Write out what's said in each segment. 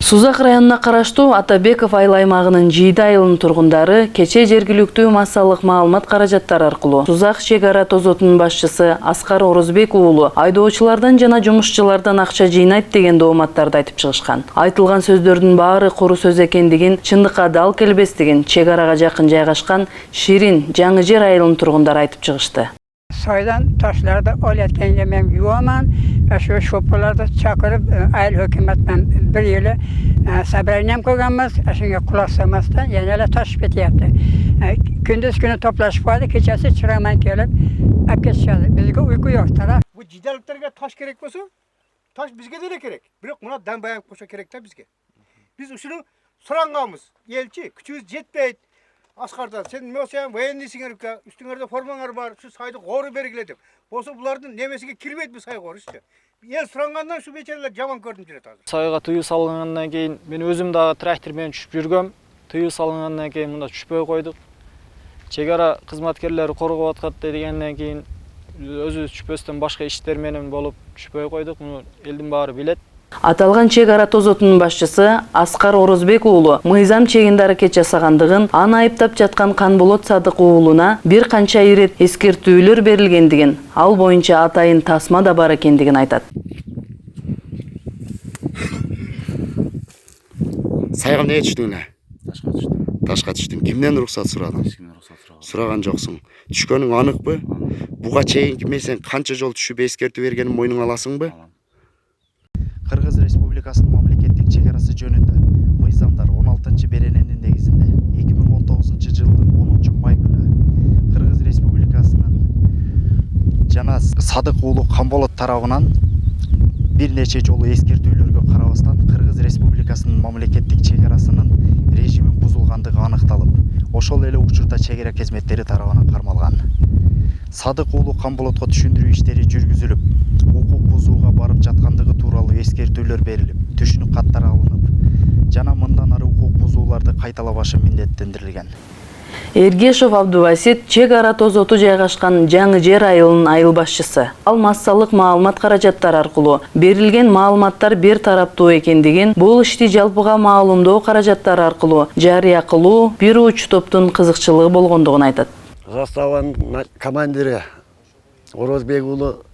Сузак районуна караштуу Атабеков айыл аймагынын Жийди айылынын тургундары кече жергиликтүү массалык маалымат каражаттары аркылуу Сузак чек ара тозотунун башчысы Аскар Орозбек уулу айдоочулардан жана жумушчулардан акча жыйнайт деген дооматтарды айтып чыгышкан. Айтылган сөздөрдүн баары куру сөз экендигин, чындыкка дал келбестигин чек арага жакын жайгашкан Ширин Жаңы Жер айылынын тургундары айтып чыгышты. Soydan taşlarda olayotgan yemem yuvaman ve şu şopalarda çakırıp ayıl hükümetten bir yılı sabraynem koyganmız, şunga kulak sığmasdan yenile taş bitiyaptı. Gündüz günü toplaşıp vardı, gecesi çıraman gelip hep geçiyordu. Bizge uyku yok taraf. Bu cidalıklarga taş gerek olsa, taş bizge de gerek. Biroq buna dan bayan koşa gerek de bizge. Biz uşunu sorangamız, elçi, küçüğüz jetpeyt. Askardan, sen mesela военныйсың ерке, üstüңерде формаңар бар, şu saydı qoru belgiledi. Bolsa bulardın nemesiga kirбейт bu say qorusu. El surangandan şu beçereler жаман көрүнүп жүрөт азыр. Сайга тыюу салынгандан кийин мен өзүм дагы трактор менен түшүп жүргөм. Тыюу салынгандан кийин мында түшпөй койдук. Чек ара кызматкерлери коргоп аткат дегенден кийин өзүбүз түшпөстөн башка иштер менен болуп түшпөй койдук. Муну элдин баары билет. Аталган чек ара тозотунун башчысы Аскар Орозбек уулу мыйзам чегинде аракет жасагандыгын, аны айыптап жаткан Канболот Садык уулуна бир канча ирет эскертүүлөр берилгендигин, ал боюнча атайын тасма да бар экендигин айтат. Сайга эмне түштүң эле? Ташка түштүм. Кимден уруксат сурадың? Сураган жоксуң. Түшкөнүң аныкпы? Буга чейинки мен сен канча жол түшүп эскертүү бергенин мойнуңа аласыңбы? Кыргыз Республикасынын мамлекеттик чек арасы жөнүндө мыйзамдар 16-берененин негизинде 2019-жылдын 10-май күнү Кыргыз Республикасынын жана Садык уулу Канболот тарабынан бир нече жолу эскертүүлөргө карабастан Кыргыз Республикасынын мамлекеттик чек арасынын режимин бузулгандыгы аныкталып, ошол эле учурда чек ара кызметтери тарабынан кармалган. Садык уулу Канболотко түшүндүрүү иштери жүргүзүлүп, укук бузууга барып жаткандыгы тууралуу эскертүүлөр берилип, түшүнүк каттары алынып, жана мындан ары укук бузууларды кайталабашы милдеттендирилген. Эргешов Абдубасит чек ара тозоту жайгашкан Жаңы Жер айылынын айыл башчысы. Ал массалык маалымат каражаттары аркылуу берилген маалыматтар бир тараптуу экендигин, бул ишти жалпыга маалымдоо каражаттары аркылуу жарыя кылуу бир уч топтун кызыкчылыгы болгондугун айтат. Заставанын командири Орозбек уулу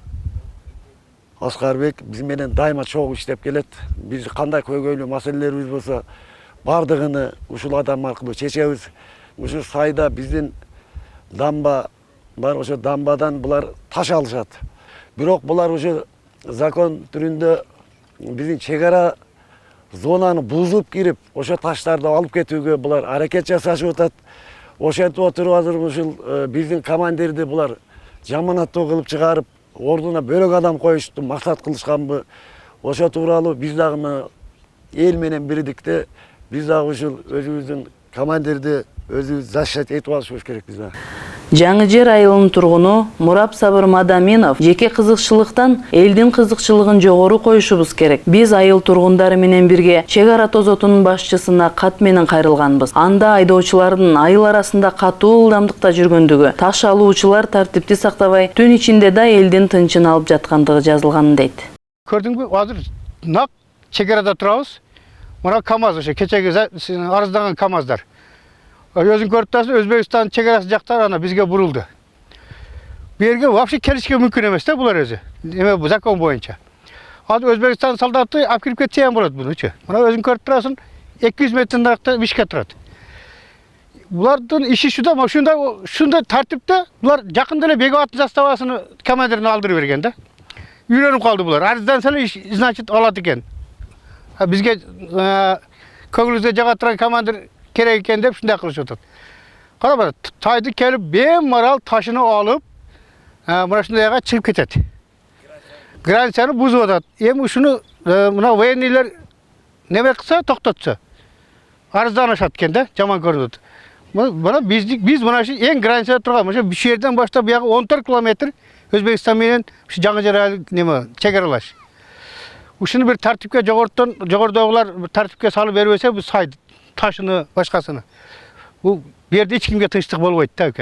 Аскарбек биз менен дайыма чогуу иштеп келет. Биз кандай көйгөйлүү маселелерибиз болсо бардыгын ушул адам аркылуу чечебиз. Ушу сайда биздин дамба бар, ошо дамбадан булар таш алышат. Бирок булар ошо закон түрүндө биздин чек ара зонаны бузуп кирип, ошо таштарды алып кетүүгө булар аракет жасашып атат. Ошентип отуруп азыр ушул биздин командирди булар жаманаттоо кылып чыгарып, ордуна бөлөк адам коюшту максат кылышканбы? Ошо тууралуу биз дагы эл менен бирдикте биз дагы ушул өзүбүздүн командирди өзүбүз защищать этип алышыбыз керекпиз да. Жаңы Жер айылынын тургуну Мурап Сабыр Мадаминов жеке кызыкчылыктан элдин кызыкчылыгын жогору коюшубуз керек. Биз айыл тургундары менен бирге чек ара тозотунун башчысына кат менен кайрылганбыз. Анда айдоочулардын айыл арасында катуу ылдамдыкта жүргөндүгү, таш алуучулар тартипти сактабай, түн ичинде да элдин тынчын алып жаткандыгы жазылган дейт. Көрдүңбү, азыр нак чек арада турабыз. Мына КАМАЗ ошо кечеги арыздаган КАМАЗдар. Өзүң көрүп турасың, Өзбекстан чек арасы жактар ана бизге бурулду. Берге вообще келишке мүмкүн эмес да булар өзү. Эме бу закон боюнча. Азыр Өзбекстан солдаты алып кирип кетсе болот мунучу. Мына өзүң көрүп турасың, 200 метрден наракта бишке турат. Булардын иши шуда, ушундай тартипте булар жакында эле Беговаттын заставасын командирин алдырып берген да. Үйрөнүп калды булар. Арызданса эле значит алат экен. Бизге көңүлүбүзгө жага турган командир керек экен деп ушундай кылышып атат. Карабай, тайды келип бемарал ташыны алып, мына ушундайга чыгып кетет. Границаны бузуп атат. Эми ушуну мына военныйлар неме кылса, токтотсо. Арызданышат экен да, жаман көрүнөт. Мына биз мына ушу эң границада турган, ошо бул жерден баштап бuyog'i 14 километр Өзбекстан менен ушу Жаңы Жер айыл неме чек аралаш. Ушуну бир тартипке жогорудагылар тартипке салып бербесе, бул сайды, ташыны, башкасыны. Бул жерде эч кимге тынчтык болбойт да,